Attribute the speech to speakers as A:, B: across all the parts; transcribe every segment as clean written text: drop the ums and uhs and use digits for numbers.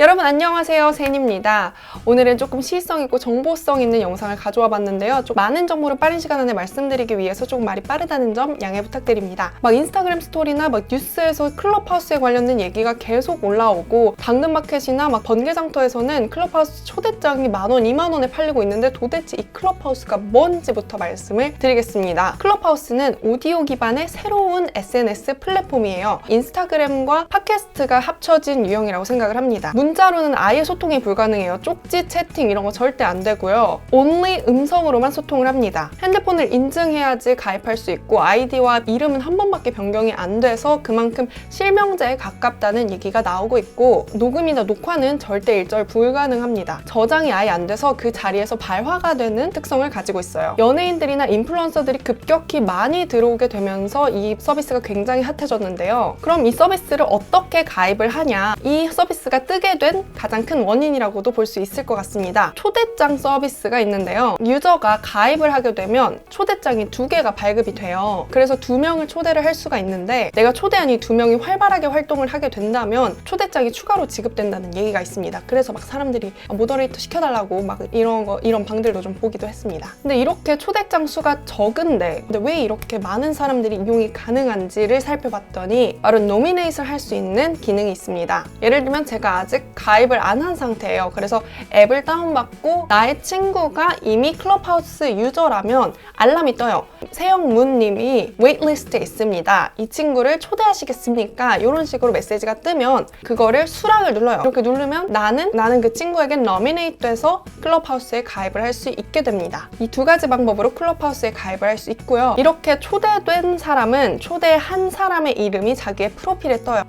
A: 여러분 안녕하세요, 세인입니다. 오늘은 조금 시의성 있고 정보성 있는 영상을 가져와 봤는데요. 좀 많은 정보를 빠른 시간 안에 말씀드리기 위해서 조금 말이 빠르다는 점 양해 부탁드립니다. 막 인스타그램 스토리나 막 뉴스에서 클럽하우스에 관련된 얘기가 계속 올라오고, 당근마켓이나 막 번개장터에서는 클럽하우스 초대장이 10,000원, 20,000원에 팔리고 있는데 도대체 이 클럽하우스가 뭔지부터 말씀을 드리겠습니다. 클럽하우스는 오디오 기반의 새로운 SNS 플랫폼이에요. 인스타그램과 팟캐스트가 합쳐진 유형이라고 생각을 합니다. 문자로는 아예 소통이 불가능해요. 쪽지, 채팅 이런 거 절대 안 되고요. only 음성으로만 소통을 합니다. 핸드폰을 인증해야지 가입할 수 있고, 아이디와 이름은 한 번밖에 변경이 안 돼서 그만큼 실명제에 가깝다는 얘기가 나오고 있고, 녹음이나 녹화는 절대 일절 불가능합니다. 저장이 아예 안 돼서 그 자리에서 발화가 되는 특성을 가지고 있어요. 연예인들이나 인플루언서들이 급격히 많이 들어오게 되면서 이 서비스가 굉장히 핫해졌는데요. 그럼 이 서비스를 어떻게 가입을 하냐? 이 서비스가 뜨게 된 가장 큰 원인이라고도 볼 수 있을 것 같습니다. 초대장 서비스가 있는데요. 유저가 가입을 하게 되면 초대장이 2개가 발급이 돼요. 그래서 2명을 초대를 할 수가 있는데, 내가 초대한 이 2명이 활발하게 활동을 하게 된다면 초대장이 추가로 지급된다는 얘기가 있습니다. 그래서 막 사람들이 모더레이터 시켜달라고 막 이런 방들도 좀 보기도 했습니다. 근데 이렇게 초대장 수가 적은데 근데 왜 이렇게 많은 사람들이 이용이 가능한지를 살펴봤더니 바로 노미네이트를 할 수 있는 기능이 있습니다. 예를 들면 제가 아직 가입을 안 한 상태예요. 그래서 앱을 다운받고 나의 친구가 이미 클럽하우스 유저라면 알람이 떠요. 세영문 님이 웨이트리스트에 있습니다. 이 친구를 초대하시겠습니까? 이런 식으로 메시지가 뜨면 그거를 수락을 눌러요. 이렇게 누르면 나는 그 친구에게 노미네이트 돼서 클럽하우스에 가입을 할 수 있게 됩니다. 이 2가지 방법으로 클럽하우스에 가입을 할 수 있고요. 이렇게 초대된 사람은 초대한 사람의 이름이 자기의 프로필에 떠요.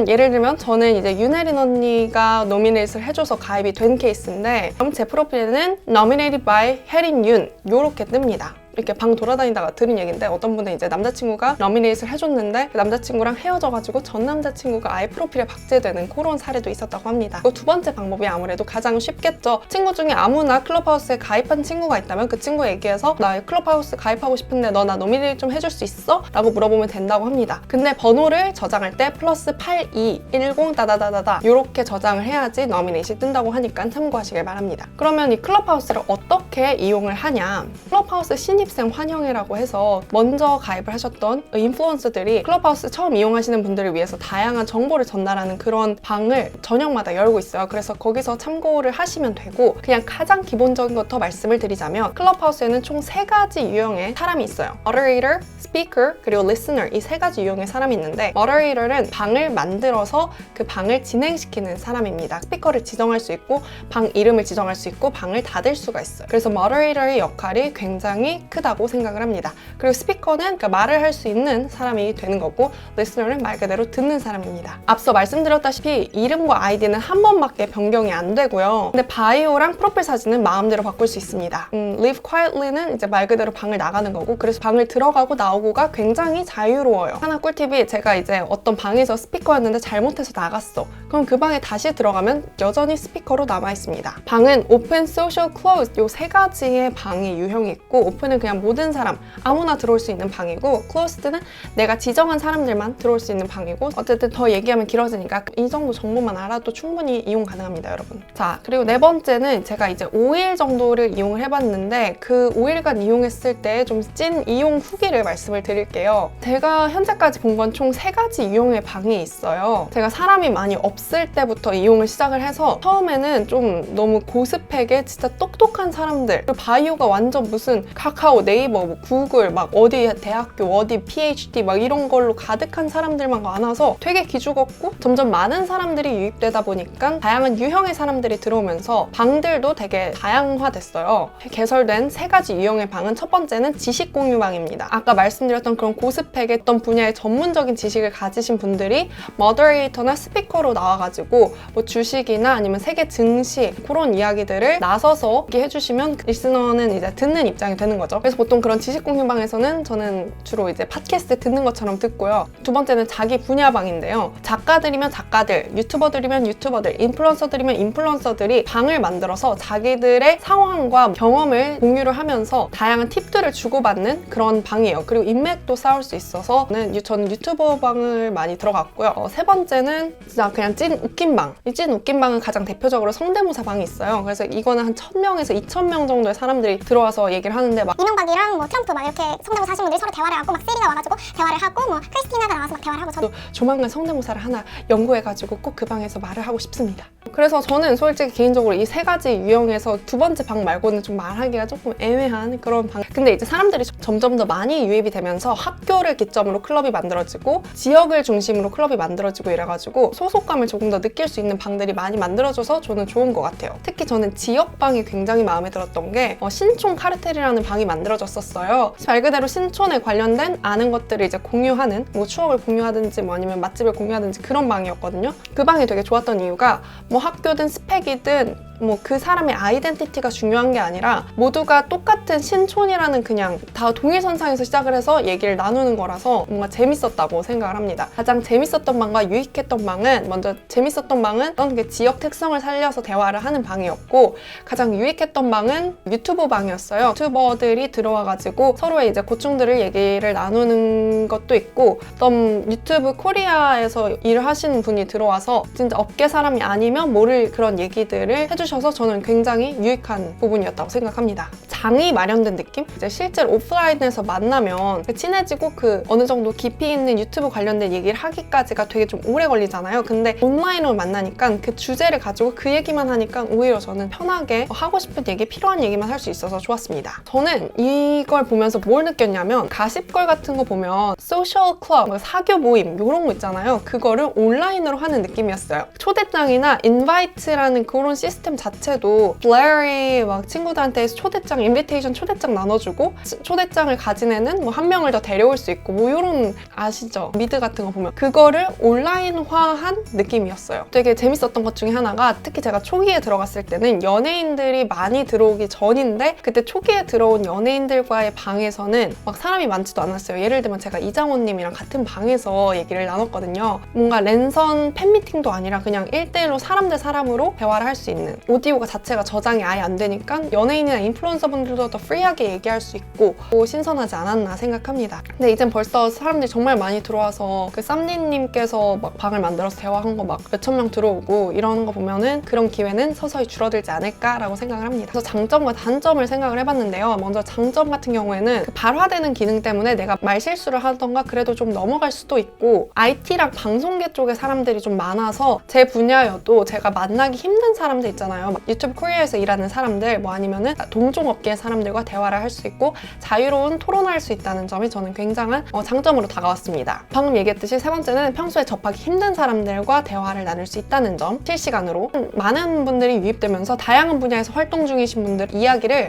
A: 예를 들면 저는 이제 윤혜린 언니가 노미네이트를 해줘서 가입이 된 케이스인데, 그럼 제 프로필에는 nominated by 혜린 윤 이렇게 뜹니다. 이렇게 방 돌아다니다가 들은 얘기인데, 어떤 분은 이제 남자친구가 노미네이트를 해줬는데 그 남자친구랑 헤어져가지고 전 남자친구가 아예 프로필에 박제되는 그런 사례도 있었다고 합니다. 그 2번째 방법이 아무래도 가장 쉽겠죠. 친구 중에 아무나 클럽하우스에 가입한 친구가 있다면 그 친구에 얘기해서 나 클럽하우스 가입하고 싶은데 너 나 노미네이트 좀 해줄 수 있어? 라고 물어보면 된다고 합니다. 근데 번호를 저장할 때 +8210 다다다다다 이렇게 저장을 해야지 노미네이트가 뜬다고 하니까 참고하시길 바랍니다. 그러면 이 클럽하우스를 어떻게 이용을 하냐? 클럽하우스 신입생 환영회라고 해서 먼저 가입을 하셨던 인플루언서들이 클럽하우스 처음 이용하시는 분들을 위해서 다양한 정보를 전달하는 그런 방을 저녁마다 열고 있어요. 그래서 거기서 참고를 하시면 되고, 그냥 가장 기본적인 것부터 말씀을 드리자면 클럽하우스에는 총 3가지 유형의 사람이 있어요. Moderator, Speaker, 그리고 Listener, 이 3가지 유형의 사람이 있는데, Moderator는 방을 만들어서 그 방을 진행시키는 사람입니다. 스피커를 지정할 수 있고 방 이름을 지정할 수 있고 방을 닫을 수가 있어요. 그래서 Moderator의 역할이 굉장히 크다고 생각을 합니다. 그리고 스피커는 말을 할 수 있는 사람이 되는 거고, 리스너는 말 그대로 듣는 사람입니다. 앞서 말씀드렸다시피 이름과 아이디는 한 번밖에 변경이 안 되고요. 근데 바이오랑 프로필 사진은 마음대로 바꿀 수 있습니다. Live Quietly는 이제 말 그대로 방을 나가는 거고, 그래서 방을 들어가고 나오고가 굉장히 자유로워요. 하나 꿀팁이, 제가 이제 어떤 방에서 스피커였는데 잘못해서 나갔어. 그럼 그 방에 다시 들어가면 여전히 스피커로 남아 있습니다. 방은 오픈, 소셜, 클로즈 요 3가지의 방의 유형이 있고, 오픈은 그냥 모든 사람 아무나 들어올 수 있는 방이고, 클로즈드는 내가 지정한 사람들만 들어올 수 있는 방이고, 어쨌든 더 얘기하면 길어지니까 이 정도 정보만 알아도 충분히 이용 가능합니다, 여러분. 자, 그리고 4번째는 제가 이제 5일 정도를 이용을 해봤는데, 그 5일간 이용했을 때 좀 찐 이용 후기를 말씀을 드릴게요. 제가 현재까지 본 건 총 3가지 유형의 방이 있어요. 제가 사람이 많이 없을 때부터 이용을 시작을 해서 처음에는 좀 너무 고스펙의 진짜 똑똑한 사람들, 그리고 바이오가 완전 무슨 카카오, 네이버, 구글, 막 어디 대학교, 어디 PhD 막 이런 걸로 가득한 사람들만 많아서 되게 기죽었고, 점점 많은 사람들이 유입되다 보니까 다양한 유형의 사람들이 들어오면서 방들도 되게 다양화됐어요. 개설된 3가지 유형의 방은, 첫 번째는 지식 공유 방입니다. 아까 말씀드렸던 그런 고스펙의 어떤 분야의 전문적인 지식을 가지신 분들이 머더레이터나 스피커로 나와가지고 뭐 주식이나 아니면 세계 증시 그런 이야기들을 나서서 해주시면 리스너는 이제 듣는 입장이 되는 거죠. 그래서 보통 그런 지식 공유방에서는 저는 주로 이제 팟캐스트 듣는 것처럼 듣고요. 두 번째는 자기 분야방인데요. 작가들이면 작가들, 유튜버들이면 유튜버들, 인플루언서들이면 인플루언서들이 방을 만들어서 자기들의 상황과 경험을 공유를 하면서 다양한 팁들을 주고받는 그런 방이에요. 그리고 인맥도 쌓을 수 있어서 저는 유튜버 방을 많이 들어갔고요. 세 번째는 진짜 그냥 찐 웃긴 방. 이 찐 웃긴 방은 가장 대표적으로 성대모사 방이 있어요. 그래서 이거는 한 1000명에서 2000명 정도의 사람들이 들어와서 얘기를 하는데 막
B: 이명박이랑 뭐 트럼프 막 이렇게 성대모사 하신 분들이 서로 대화를 하고 막 세리가 와가지고 대화를 하고 뭐 크리스티나가 나와서 막 대화를 하고
A: 저도 조만간 성대모사를 하나 연구해가지고 꼭 그 방에서 말을 하고 싶습니다. 그래서 저는 솔직히 개인적으로 이 세 가지 유형에서 두 번째 방 말고는 좀 말하기가 조금 애매한 그런 방. 근데 이제 사람들이 점점 더 많이 유입이 되면서 학교를 기점으로 클럽이 만들어지고 지역을 중심으로 클럽이 만들어지고 이래가지고 소속감을 조금 더 느낄 수 있는 방들이 많이 만들어져서 저는 좋은 것 같아요. 특히 저는 지역방이 굉장히 마음에 들었던 게 신촌 카르텔이라는 방이 만들어졌었어요. 말 그대로 신촌에 관련된 아는 것들을 이제 공유하는 뭐 추억을 공유하든지 뭐 아니면 맛집을 공유하든지 그런 방이었거든요. 그 방이 되게 좋았던 이유가 뭐 학교든 스펙이든 뭐 그 사람의 아이덴티티가 중요한 게 아니라 모두가 똑같은 신촌이라는 그냥 다 동일선상에서 시작을 해서 얘기를 나누는 거라서 뭔가 재밌었다고 생각을 합니다. 가장 재밌었던 방과 유익했던 방은 먼저 재밌었던 방은 어떤 게 지역 특성을 살려서 대화를 하는 방이었고 가장 유익했던 방은 유튜브 방이었어요. 유튜버들이 들어와가지고 서로의 이제 고충들을 얘기를 나누는 것도 있고 어떤 유튜브 코리아에서 일을 하시는 분이 들어와서 진짜 업계 사람이 아니면 모를 그런 얘기들을 해주셔서 저는 굉장히 유익한 부분이었다고 생각합니다. 장이 마련된 느낌? 이제 실제로 오프라인에서 만나면 친해지고 그 어느 정도 깊이 있는 유튜브 관련된 얘기를 하기까지가 되게 좀 오래 걸리잖아요. 근데 온라인으로 만나니까 그 주제를 가지고 그 얘기만 하니까 오히려 저는 편하게 하고 싶은 얘기, 필요한 얘기만 할 수 있어서 좋았습니다. 저는 이걸 보면서 뭘 느꼈냐면 가십걸 같은 거 보면 소셜 클럽, 사교 모임 이런 거 있잖아요. 그거를 온라인으로 하는 느낌이었어요. 초대장이나 인바이트라는 그런 시스템 자체도 블레어리 막 친구들한테 초대장, 인비테이션 초대장 나눠주고 초대장을 가진 애는 뭐 한 명을 더 데려올 수 있고 뭐 이런 아시죠? 미드 같은 거 보면 그거를 온라인화한 느낌이었어요. 되게 재밌었던 것 중에 하나가 특히 제가 초기에 들어갔을 때는 연예인들이 많이 들어오기 전인데 그때 초기에 들어온 연예인들과의 방에서는 막 사람이 많지도 않았어요. 예를 들면 제가 이장호님이랑 같은 방에서 얘기를 나눴거든요. 뭔가 랜선 팬미팅도 아니라 그냥 1대1로 사람 대 사람으로 대화를 할 수 있는 오디오가 자체가 저장이 아예 안 되니까 연예인이나 인플루언서분들도 더 프리하게 얘기할 수 있고 신선하지 않았나 생각합니다. 근데 이젠 벌써 사람들이 정말 많이 들어와서 그 쌈니님께서 막 방을 만들어서 대화한 거 막 몇천 명 들어오고 이러는 거 보면은 그런 기회는 서서히 줄어들지 않을까라고 생각을 합니다. 그래서 장점과 단점을 생각을 해봤는데요. 먼저 장점 같은 경우에는 그 발화되는 기능 때문에 내가 말 실수를 하던가 그래도 좀 넘어갈 수도 있고 IT랑 방송계 쪽에 사람들이 좀 많아서 제 분야여도 제가 만나기 힘든 사람들 있잖아요. 막 유튜브 코리아에서 일하는 사람들 뭐 아니면은 동종업계 사람들과 대화를 할 수 있고 자유로운 토론할 수 있다는 점이 저는 굉장한 장점으로 다가왔습니다. 방금 얘기했듯이 세 번째는 평소에 접하기 힘든 사람들과 대화를 나눌 수 있다는 점. 실시간으로 많은 분들이 유입되면서 다양한 분야에서 활동 중이신 분들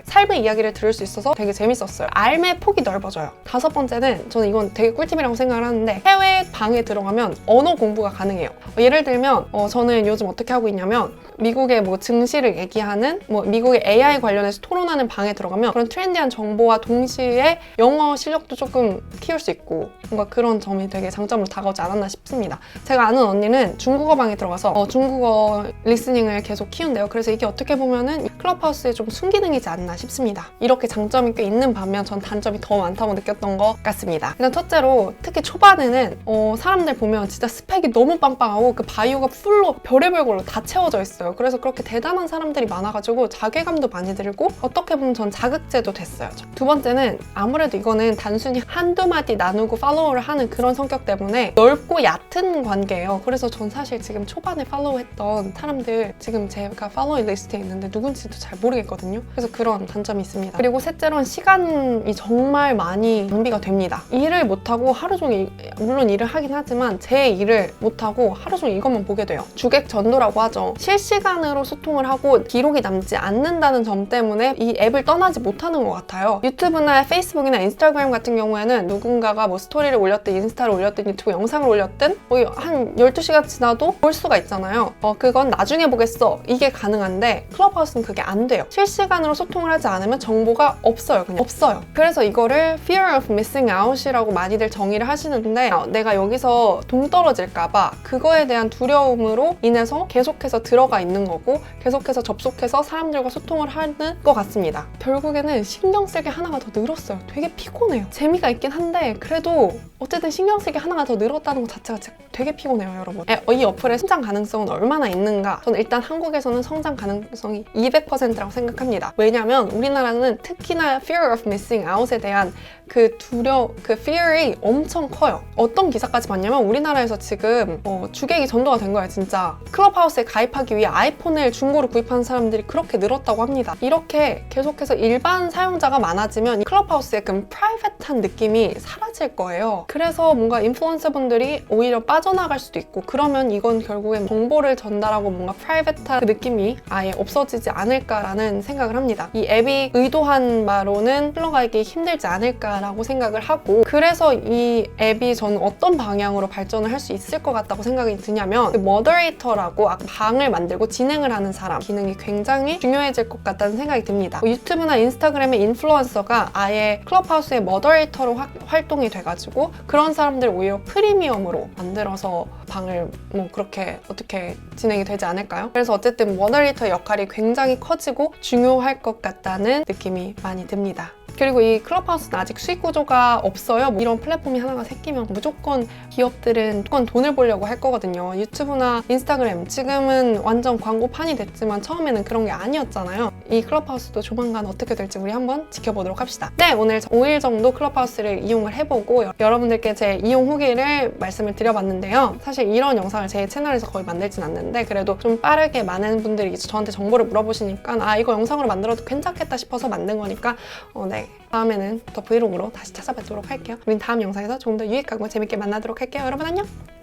A: 삶의 이야기를 들을 수 있어서 되게 재밌었어요. 삶의 폭이 넓어져요. 다섯 번째는 저는 이건 되게 꿀팁이라고 생각을 하는데 해외 방에 들어가면 언어 공부가 가능해요. 예를 들면 저는 요즘 어떻게 하고 있냐면 미국의 뭐 증시를 얘기하는 뭐 미국의 AI 관련해서 토론하는 방에 들어가면 그런 트렌디한 정보와 동시에 영어 실력도 조금 키울 수 있고 뭔가 그런 점이 되게 장점으로 다가오지 않았나 싶습니다. 제가 아는 언니는 중국어 방에 들어가서 중국어 리스닝을 계속 키운대요. 그래서 이게 어떻게 보면은 클럽하우스의 좀 순기능이지 않나 싶습니다. 이렇게 장점이 꽤 있는 반면 전 단점이 더 많다고 느꼈던 것 같습니다. 일단 첫째로 특히 초반에는 사람들 보면 진짜 스펙이 너무 빵빵하고 그 바이오가 풀로 별의별 걸로 다 채워져 있어요. 그래서 그렇게 대단한 사람들이 많아가지고 자괴감도 많이 들고 어떻게 보면 전 자극제도 됐어요. 두 번째는 아무래도 이거는 단순히 한두 마디 나누고 팔로우를 하는 그런 성격 때문에 넓고 얕은 관계예요. 그래서 전 사실 지금 초반에 팔로우했던 사람들 지금 제가 팔로우 리스트에 있는데 누군지도 잘 모르겠거든요. 그래서 그런 단점이 있습니다. 그리고 셋째로는 시간이 정말 많이 낭비가 됩니다. 일을 못하고 하루 종일 물론 일을 하긴 하지만 제 일을 못하고 하루 종일 이것만 보게 돼요. 주객 전도라고 하죠. 실시간으로 소통을 활동을 하고 기록이 남지 않는다는 점 때문에 이 앱을 떠나지 못하는 것 같아요. 유튜브나 페이스북이나 인스타그램 같은 경우에는 누군가가 뭐 스토리를 올렸든 인스타를 올렸든 유튜브 영상을 올렸든 거의 한 12시간 지나도 볼 수가 있잖아요. 그건 나중에 보겠어. 이게 가능한데 클럽하우스는 그게 안 돼요. 실시간으로 소통을 하지 않으면 정보가 없어요. 그냥 없어요. 그래서 이거를 fear of missing out이라고 많이들 정의를 하시는데 내가 여기서 동떨어질까봐 그거에 대한 두려움으로 인해서 계속해서 들어가 있는 거고 계속해서 접속해서 사람들과 소통을 하는 것 같습니다. 결국에는 신경 쓸 게 하나가 더 늘었어요. 되게 피곤해요. 재미가 있긴 한데 그래도 어쨌든 신경 쓸 게 하나가 더 늘었다는 것 자체가 되게 피곤해요, 여러분. 이 어플의 성장 가능성은 얼마나 있는가? 저는 일단 한국에서는 성장 가능성이 200%라고 생각합니다. 왜냐면 우리나라는 특히나 fear of missing out에 대한 그 fear이 엄청 커요. 어떤 기사까지 봤냐면 우리나라에서 지금 주객이 전도가 된 거예요, 진짜. 클럽하우스에 가입하기 위해 아이폰을 중고로 구입하는 사람들이 그렇게 늘었다고 합니다. 이렇게 계속해서 일반 사용자가 많아지면 클럽하우스의 그 프라이빗한 느낌이 사라질 거예요. 그래서 뭔가 인플루언서분들이 오히려 빠져나갈 수도 있고 그러면 이건 결국엔 정보를 전달하고 뭔가 프라이빗한 그 느낌이 아예 없어지지 않을까라는 생각을 합니다. 이 앱이 의도한 바로는 흘러가기 힘들지 않을까라고 생각을 하고 그래서 이 앱이 저는 어떤 방향으로 발전을 할 수 있을 것 같다고 생각이 드냐면 그 머더레이터라고 방을 만들고 진행을 하는 사람 기능이 굉장히 중요해질 것 같다는 생각이 듭니다. 유튜브나 인스타그램의 인플루언서가 아예 클럽하우스의 머더레이터로 활동이 돼가지고 그런 사람들 오히려 프리미엄으로 만들어서 방을 뭐 그렇게 어떻게 진행이 되지 않을까요? 그래서 어쨌든 머더레이터의 역할이 굉장히 커지고 중요할 것 같다는 느낌이 많이 듭니다. 그리고 이 클럽하우스는 아직 수익 구조가 없어요. 이런 플랫폼이 하나가 생기면 무조건 기업들은 무조건 돈을 벌려고 할 거거든요. 유튜브나 인스타그램 지금은 완전 광고판이 됐지만 처음에는 그런 게 아니었잖아요. 이 클럽하우스도 조만간 어떻게 될지 우리 한번 지켜보도록 합시다. 네, 오늘 5일 정도 클럽하우스를 이용을 해보고 여러분들께 제 이용 후기를 말씀을 드려봤는데요. 사실 이런 영상을 제 채널에서 거의 만들진 않는데 그래도 좀 빠르게 많은 분들이 저한테 정보를 물어보시니까 이거 영상으로 만들어도 괜찮겠다 싶어서 만든 거니까 네, 다음에는 더 브이로그로 다시 찾아뵙도록 할게요. 우린 다음 영상에서 조금 더 유익하고 재밌게 만나도록 할게요. 여러분 안녕!